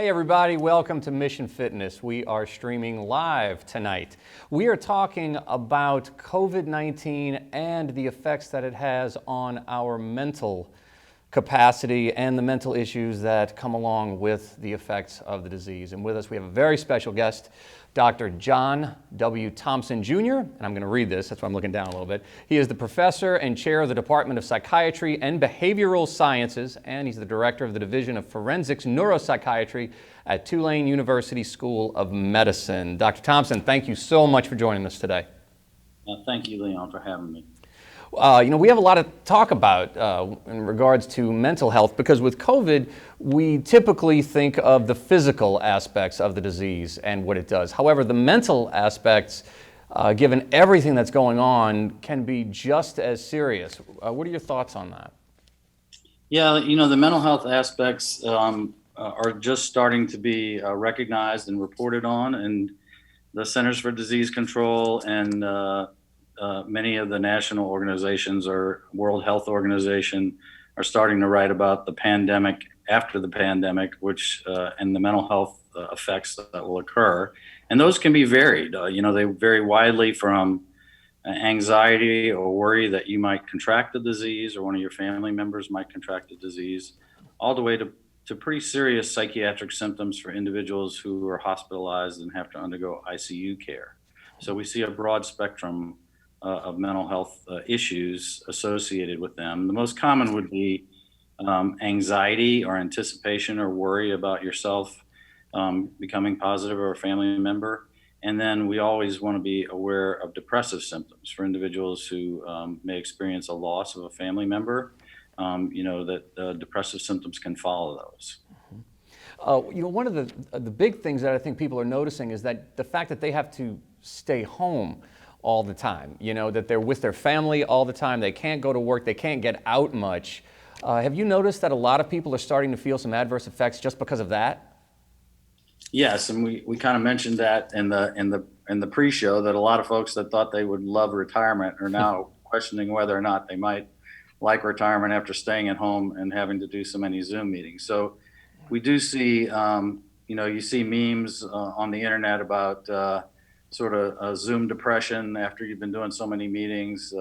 Hey everybody, welcome to Mission Fitness. We are streaming live tonight. We are talking about COVID-19 and the effects that it has on our mental capacity and the mental issues that come along with the effects of the disease. And with us we have a very special guest, Dr. John W. Thompson Jr., and I'm going to read this, that's why I'm looking down a little bit. He is the professor and chair of the Department of Psychiatry and Behavioral Sciences, and he's the director of the Division of Forensics Neuropsychiatry at Tulane University School of Medicine. Dr. Thompson, thank you so much for joining us today. Thank you, Leon, for having me. We have a lot to talk about in regards to mental health because with COVID, we typically think of the physical aspects of the disease and what it does. However, the mental aspects, given everything that's going on, can be just as serious. What are your thoughts on that? Yeah, the mental health aspects are just starting to be recognized and reported on, and the Centers for Disease Control and many of the national organizations or World Health Organization are starting to write about the pandemic after the pandemic, which and the mental health effects that will occur. And those can be varied. They vary widely from anxiety or worry that you might contract the disease or one of your family members might contract the disease, all the way to pretty serious psychiatric symptoms for individuals who are hospitalized and have to undergo ICU care. So we see a broad spectrum of mental health issues associated with them. The most common would be anxiety or anticipation or worry about yourself becoming positive or a family member. And then we always want to be aware of depressive symptoms for individuals who may experience a loss of a family member. That depressive symptoms can follow those. One of the big things that I think people are noticing is that the fact that they have to stay home all the time, that they're with their family all the time, they can't go to work, they can't get out much. Have you noticed that a lot of people are starting to feel some adverse effects just because of that? Yes, and we kind of mentioned that in the pre-show that a lot of folks that thought they would love retirement are now questioning whether or not they might like retirement after staying at home and having to do so many Zoom meetings. So we do see, you see memes on the internet about sort of Zoom depression after you've been doing so many meetings.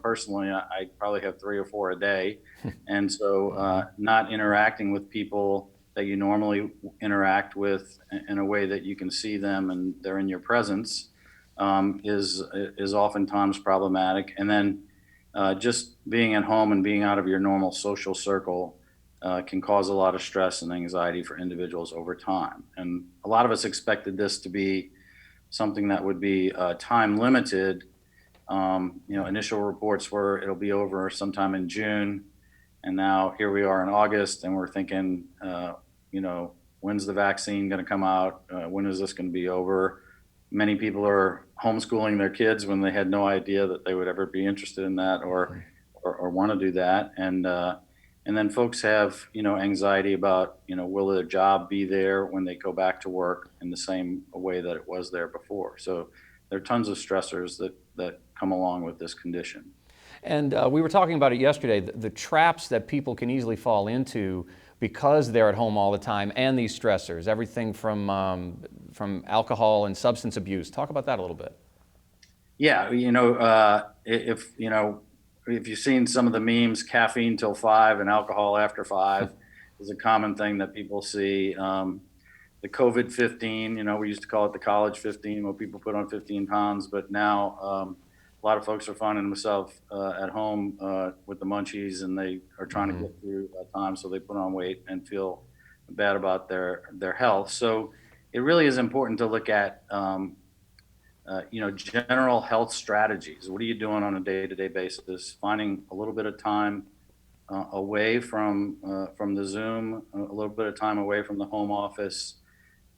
Personally, I probably have 3 or 4 a day. And so not interacting with people that you normally interact with in a way that you can see them and they're in your presence is oftentimes problematic. And then just being at home and being out of your normal social circle can cause a lot of stress and anxiety for individuals over time. And a lot of us expected this to be something that would be time limited. Initial reports were it'll be over sometime in June, and now here we are in August, and we're thinking, when's the vaccine going to come out? When is this going to be over? Many people are homeschooling their kids when they had no idea that they would ever be interested in that or want to do that. And then folks have, anxiety about, will their job be there when they go back to work in the same way that it was there before? So there are tons of stressors that come along with this condition. And we were talking about it yesterday, the traps that people can easily fall into because they're at home all the time and these stressors, everything from alcohol and substance abuse. Talk about that a little bit. Yeah, if you've seen some of the memes, caffeine till 5 and alcohol after 5 is a common thing that people see. The COVID 15, we used to call it the college 15, where people put on 15 pounds, but now a lot of folks are finding themselves at home with the munchies, and they are trying to get through that time, so they put on weight and feel bad about their health. So it really is important to look at general health strategies. What are you doing on a day-to-day basis? Finding a little bit of time away from the Zoom, a little bit of time away from the home office,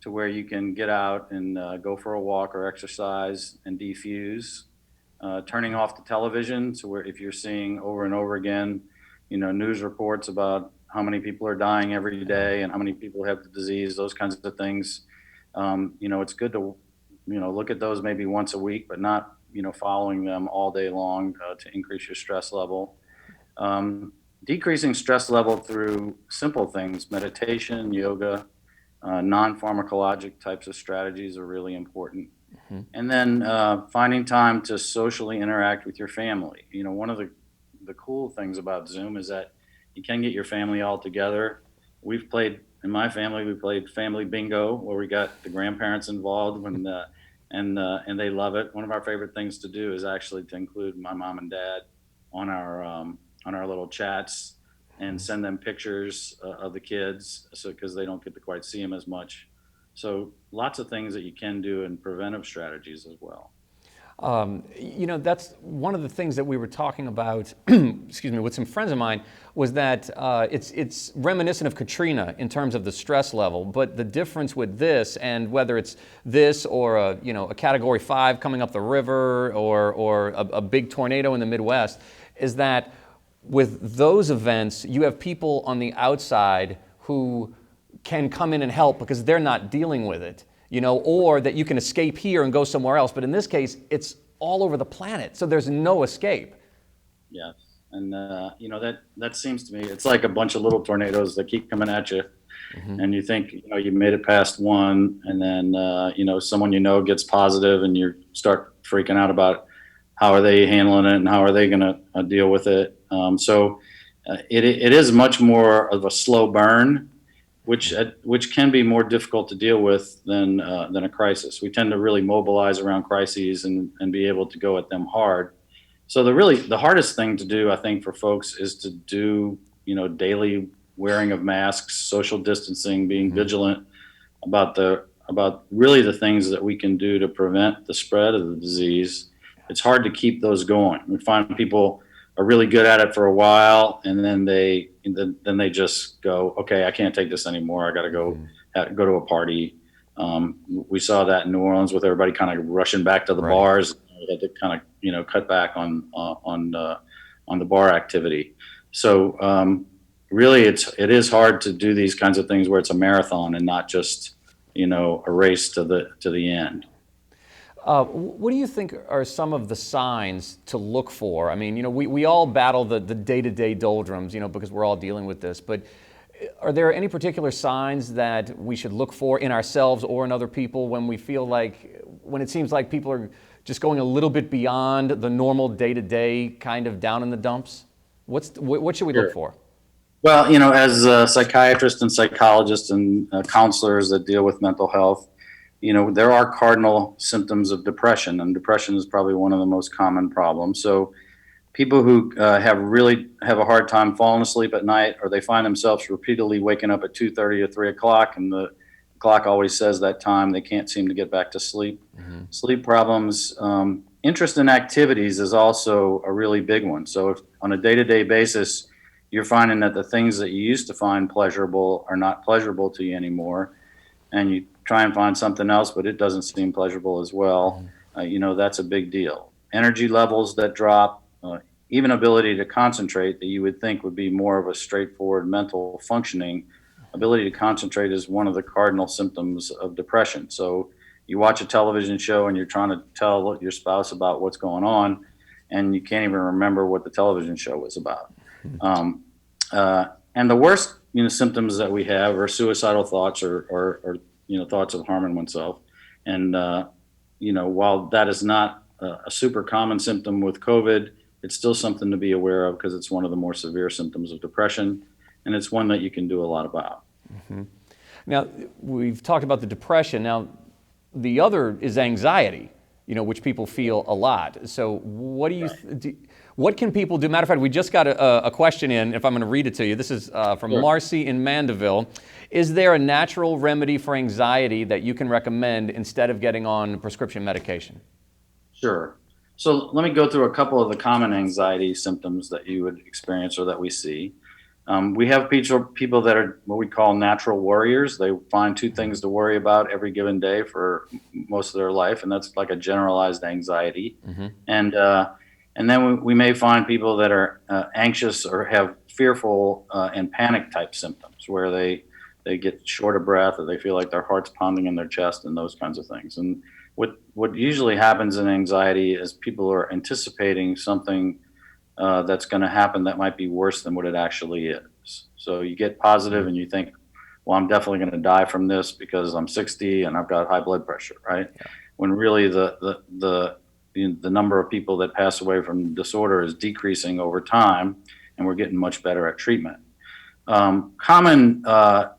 to where you can get out and go for a walk or exercise and defuse. Turning off the television, so where if you're seeing over and over again, news reports about how many people are dying every day and how many people have the disease, those kinds of things. It's good to look at those maybe once a week, but not following them all day long to increase your stress level. Decreasing stress level through simple things, meditation, yoga, Non-pharmacologic types of strategies are really important. And then finding time to socially interact with your family. One of the cool things about Zoom is that you can get your family all together. In my family, we played family bingo where we got the grandparents involved and they love it. One of our favorite things to do is actually to include my mom and dad on our little chats and send them pictures of the kids, so because they don't get to quite see them as much. So lots of things that you can do in preventive strategies as well. That's one of the things that we were talking about, excuse me, with some friends of mine, was that it's reminiscent of Katrina in terms of the stress level, but the difference with this, and whether it's this or a Category 5 coming up the river or a big tornado in the Midwest, is that with those events, you have people on the outside who can come in and help because they're not dealing with it. Or that you can escape here and go somewhere else. But in this case, it's all over the planet, so there's no escape. Yes, and that seems to me it's like a bunch of little tornadoes that keep coming at you, and you think you made it past one, and then someone gets positive, and you start freaking out about how are they handling it and how are they going to deal with it. So it is much more of a slow burn, which can be more difficult to deal with than a crisis. We tend to really mobilize around crises and be able to go at them hard. So the hardest thing to do, I think, for folks is to do daily wearing of masks, social distancing, being vigilant about really the things that we can do to prevent the spread of the disease. It's hard to keep those going. We find people are really good at it for a while, and then they just go, okay, I can't take this anymore. I got to go to a party. We saw that in New Orleans with everybody kind of rushing back to the bars. We had to kind of cut back on the bar activity. So really, it is hard to do these kinds of things where it's a marathon and not just a race to the end. What do you think are some of the signs to look for? I mean, we all battle the day-to-day doldrums, because we're all dealing with this. But are there any particular signs that we should look for in ourselves or in other people when it seems like people are just going a little bit beyond the normal day-to-day, kind of down in the dumps? What should we look for? Well, as psychiatrists and psychologists and counselors that deal with mental health, there are cardinal symptoms of depression, and depression is probably one of the most common problems. So people who have a hard time falling asleep at night, or they find themselves repeatedly waking up at 2:30 or 3 o'clock, and the clock always says that time, they can't seem to get back to sleep. Sleep problems. Interest in activities is also a really big one. So if on a day-to-day basis, you're finding that the things that you used to find pleasurable are not pleasurable to you anymore, and you try and find something else, but it doesn't seem pleasurable as well, that's a big deal. Energy levels that drop, even ability to concentrate that you would think would be more of a straightforward mental functioning, ability to concentrate is one of the cardinal symptoms of depression. So you watch a television show and you're trying to tell your spouse about what's going on, and you can't even remember what the television show was about. And the worst symptoms that we have are suicidal thoughts or thoughts of harming oneself. And, while that is not a super common symptom with COVID, it's still something to be aware of because it's one of the more severe symptoms of depression, and it's one that you can do a lot about. Now, we've talked about the depression. Now, the other is anxiety, which people feel a lot. So what do you what can people do? Matter of fact, we just got a question in, if I'm going to read it to you. This is from Marcy in Mandeville. Is there a natural remedy for anxiety that you can recommend instead of getting on prescription medication? Sure. So let me go through a couple of the common anxiety symptoms that you would experience or that we see. We have people that are what we call natural warriors. They find two things to worry about every given day for most of their life, and that's like a generalized anxiety. And then we may find people that are anxious or have fearful and panic type symptoms where they get short of breath or they feel like their heart's pounding in their chest and those kinds of things. And what usually happens in anxiety is people are anticipating something that's going to happen that might be worse than what it actually is. So you get positive and you think, well, I'm definitely going to die from this because I'm 60 and I've got high blood pressure, right? When really the number of people that pass away from disorder is decreasing over time, and we're getting much better at treatment. Common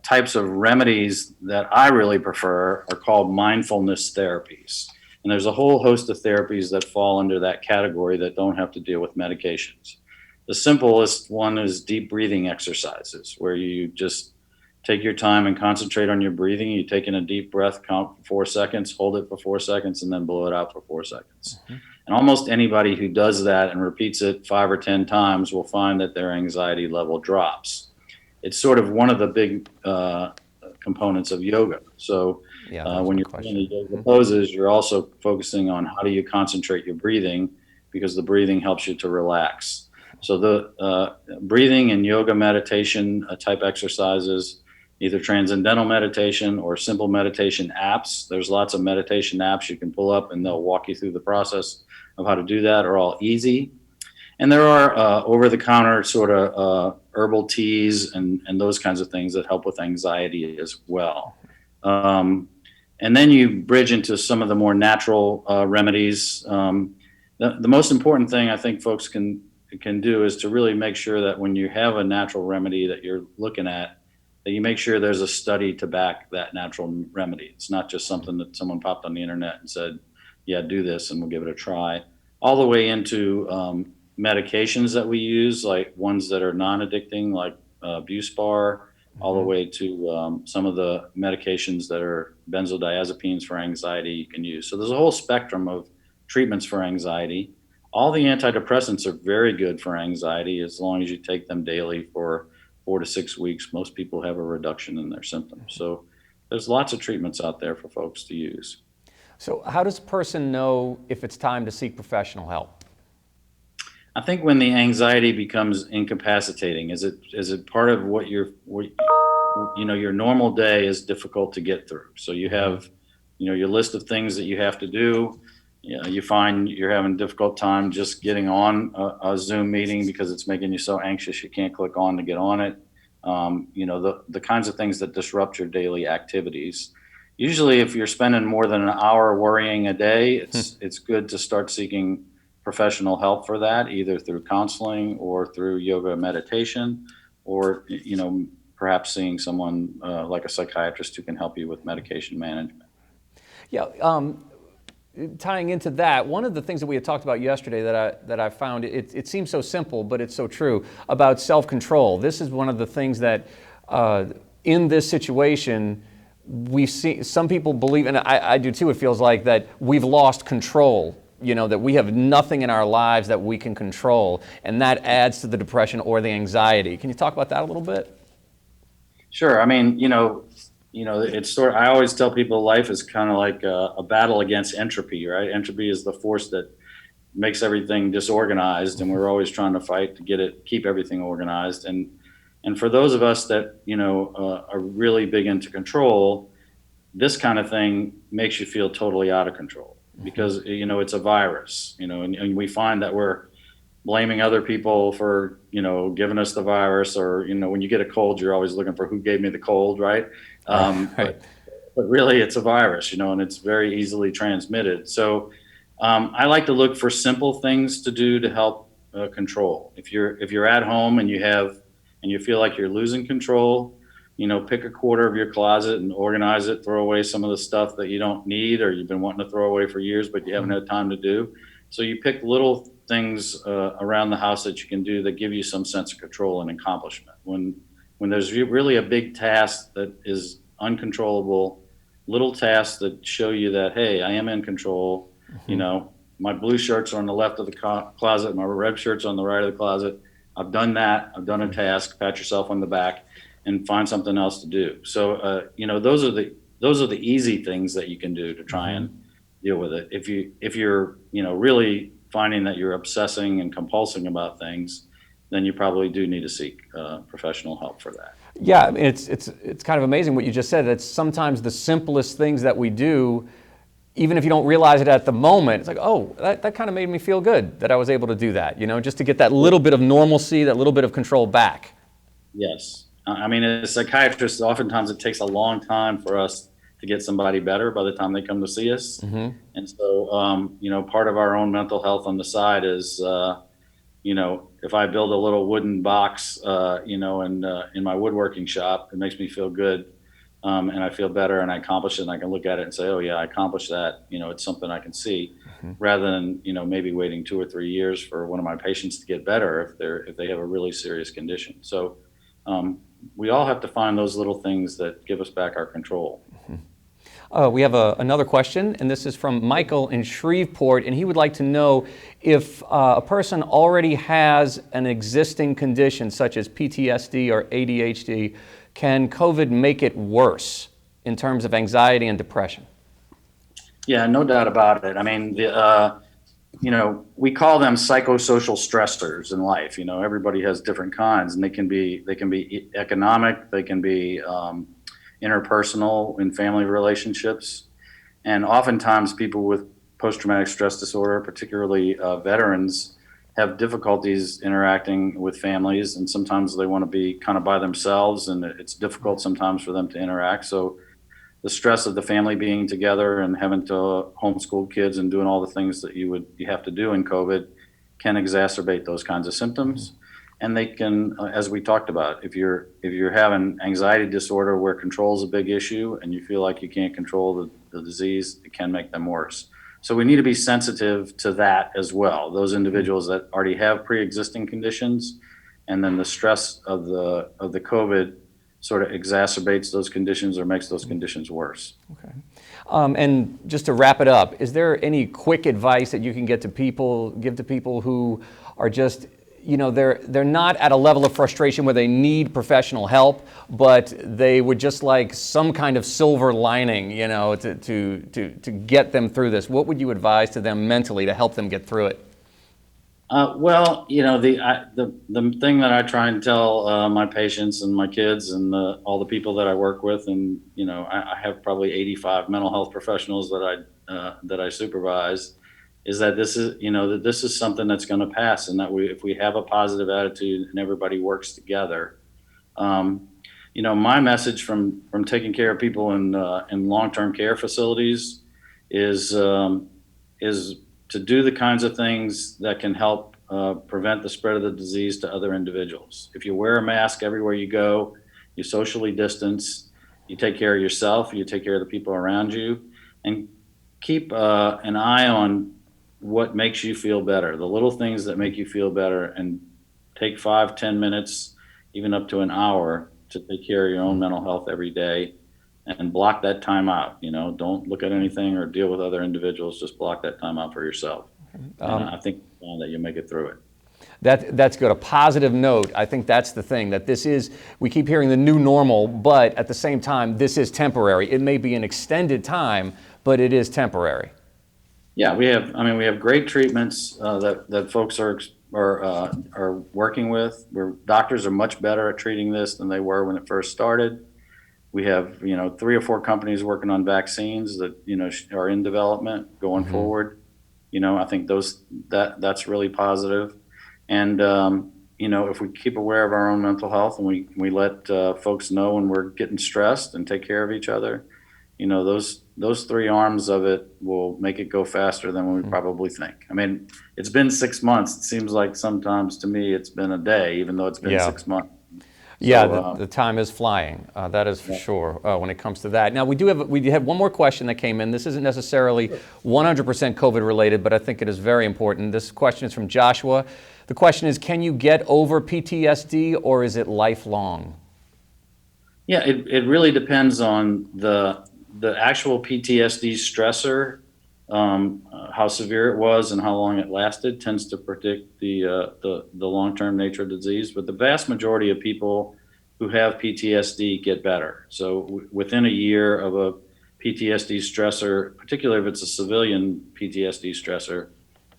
types of remedies that I really prefer are called mindfulness therapies. And there's a whole host of therapies that fall under that category that don't have to deal with medications. The simplest one is deep breathing exercises, where you just take your time and concentrate on your breathing. You take in a deep breath, count for 4 seconds, hold it for 4 seconds, and then blow it out for 4 seconds. Mm-hmm. And almost anybody who does that and repeats it 5 or 10 times will find that their anxiety level drops. It's sort of one of the big components of yoga. So when you're doing the yoga poses, you're also focusing on how do you concentrate your breathing, because the breathing helps you to relax. So the breathing and yoga meditation type exercises, either transcendental meditation or simple meditation apps. There's lots of meditation apps you can pull up, and they'll walk you through the process of how to do that, are all easy. And there are over-the-counter sort of herbal teas and those kinds of things that help with anxiety as well. And then you bridge into some of the more natural remedies. The most important thing I think folks can do is to really make sure that when you have a natural remedy that you're looking at, that you make sure there's a study to back that natural remedy. It's not just something that someone popped on the internet and said, yeah, do this and we'll give it a try. All the way into medications that we use, like ones that are non-addicting, like Buspar, all the way to some of the medications that are benzodiazepines for anxiety you can use. So there's a whole spectrum of treatments for anxiety. All the antidepressants are very good for anxiety as long as you take them daily for 4 to 6 weeks. Most people have a reduction in their symptoms. So there's lots of treatments out there for folks to use. So how does a person know if it's time to seek professional help? I think when the anxiety becomes incapacitating, is it part of what your normal day is difficult to get through. So you have, your list of things that you have to do. You find you're having a difficult time just getting on a Zoom meeting because it's making you so anxious you can't click on to get on it. The kinds of things that disrupt your daily activities. Usually if you're spending more than an hour worrying a day, it's good to start seeking professional help for that, either through counseling or through yoga meditation, or perhaps seeing someone like a psychiatrist who can help you with medication management. Yeah. Tying into that, one of the things that we had talked about yesterday that I found, it seems so simple, but it's so true, about self-control. This is one of the things that in this situation, we see some people believe, and I do too, it feels like that we've lost control, that we have nothing in our lives that we can control, and that adds to the depression or the anxiety. Can you talk about that a little bit? Sure. I mean, it's sort of, I always tell people life is kind of like a battle against entropy, right? Entropy is the force that makes everything disorganized, and we're always trying to fight to keep everything organized. And for those of us that, are really big into control, this kind of thing makes you feel totally out of control because, it's a virus, and we find that we're blaming other people for, giving us the virus, or, when you get a cold, you're always looking for who gave me the cold, right? Right. But really it's a virus, and it's very easily transmitted. So I like to look for simple things to do to help control. If you're at home and you feel like you're losing control, pick a quarter of your closet and organize it, throw away some of the stuff that you don't need or you've been wanting to throw away for years, but you haven't had time to do. So you pick little things around the house that you can do that give you some sense of control and accomplishment. When there's really a big task that is uncontrollable, little tasks that show you that, hey, I am in control. My blue shirts are on the left of the closet, my red shirt's on the right of the closet. I've done that. I've done a task. Pat yourself on the back and find something else to do. So, those are the easy things that you can do to try and deal with it. If you're really finding that you're obsessing and compulsing about things, then you probably do need to seek professional help for that. Yeah, I mean, it's kind of amazing what you just said. That sometimes the simplest things that we do, even if you don't realize it at the moment, it's like, oh, that kind of made me feel good that I was able to do that, just to get that little bit of normalcy, that little bit of control back. Yes. I mean, as psychiatrists, oftentimes it takes a long time for us to get somebody better by the time they come to see us. And so, part of our own mental health on the side is, if I build a little wooden box, in my woodworking shop, it makes me feel good. And I feel better and I accomplish it and I can look at it and say, oh yeah, I accomplished that. It's something I can see rather than, maybe waiting 2 or 3 years for one of my patients to get better if they have a really serious condition. So, we all have to find those little things that give us back our control. We have another question, and this is from Michael in Shreveport, and he would like to know if a person already has an existing condition such as PTSD or ADHD, can COVID make it worse in terms of anxiety and depression? Yeah, no doubt about it. I mean, we call them psychosocial stressors in life. Everybody has different kinds, and they can be economic, they can be interpersonal in family relationships, and oftentimes people with post-traumatic stress disorder, particularly veterans, have difficulties interacting with families, and sometimes they want to be kind of by themselves, and it's difficult sometimes for them to interact. So the stress of the family being together and having to homeschool kids and doing all the things that you have to do in COVID can exacerbate those kinds of symptoms. And they can, as we talked about, if you're having anxiety disorder where control is a big issue and you feel like you can't control the disease, it can make them worse. So we need to be sensitive to that as well. Those individuals that already have pre-existing conditions, and then the stress of the COVID sort of exacerbates those conditions or makes those conditions worse. Okay. And just to wrap it up, is there any quick advice that you can give to people who are just, they're not at a level of frustration where they need professional help, but they would just like some kind of silver lining, to get them through this? What would you advise to them mentally to help them get through it? The thing that I try and tell my patients and my kids and all the people that I work with, and I have probably 85 mental health professionals that I supervise, is that this is something that's going to pass, and that if we have a positive attitude and everybody works together. My message from taking care of people in long-term care facilities is to do the kinds of things that can help prevent the spread of the disease to other individuals. If you wear a mask everywhere you go, you socially distance, you take care of yourself, you take care of the people around you, and keep an eye on what makes you feel better, the little things that make you feel better, and take 5-10 minutes, even up to an hour, to take care of your own mental health every day, and block that time out. Don't look at anything or deal with other individuals. Just block that time out for yourself. And I think that you'll make it through it. That's good. A positive note. I think that's the thing, that we keep hearing the new normal, but at the same time, this is temporary. It may be an extended time, but it is temporary. Yeah, we have great treatments that folks are working with. Doctors are much better at treating this than they were when it first started. We have 3 or 4 companies working on vaccines that are in development going forward. I think that's really positive. And if we keep aware of our own mental health and we let folks know when we're getting stressed and take care of each other, those 3 arms of it will make it go faster than we probably think. I mean, it's been 6 months. It seems like sometimes to me it's been a day, even though it's been 6 months. Yeah, the time is flying. That is for sure when it comes to that. Now, we have one more question that came in. This isn't necessarily 100% COVID related, but I think it is very important. This question is from Joshua. The question is, can you get over PTSD, or is it lifelong? Yeah, it really depends on the actual PTSD stressor, how severe it was and how long it lasted tends to predict the long-term nature of the disease. But the vast majority of people who have PTSD get better. So within a year of a PTSD stressor, particularly if it's a civilian PTSD stressor,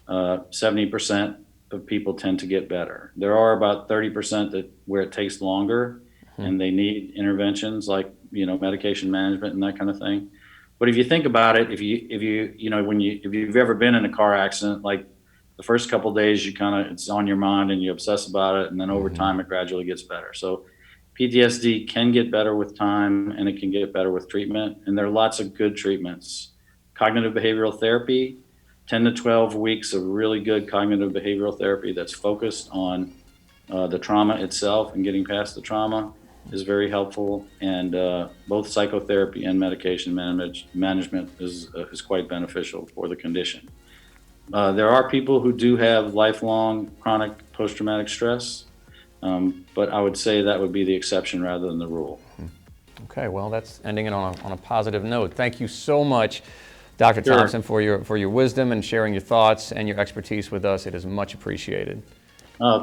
70% of people tend to get better. There are about 30% where it takes longer and they need interventions like medication management and that kind of thing. But if you think about it, if you've ever been in a car accident, like the first couple of days, it's on your mind and you obsess about it, and then over time it gradually gets better. So PTSD can get better with time, and it can get better with treatment. And there are lots of good treatments. Cognitive behavioral therapy, 10 to 12 weeks of really good cognitive behavioral therapy that's focused on the trauma itself and getting past the trauma is very helpful. And both psychotherapy and medication management is quite beneficial for the condition. There are people who do have lifelong chronic post-traumatic stress, but I would say that would be the exception rather than the rule. Okay, well, that's ending it on a positive note. Thank you so much, Dr. Sure. Thompson, for your wisdom and sharing your thoughts and your expertise with us. It is much appreciated.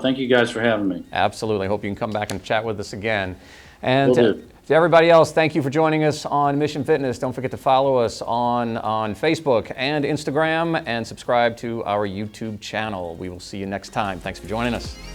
Thank you guys for having me. Absolutely. I hope you can come back and chat with us again. And Will do. to everybody else, thank you for joining us on Mission Fitness. Don't forget to follow us on Facebook and Instagram and subscribe to our YouTube channel. We will see you next time. Thanks for joining us.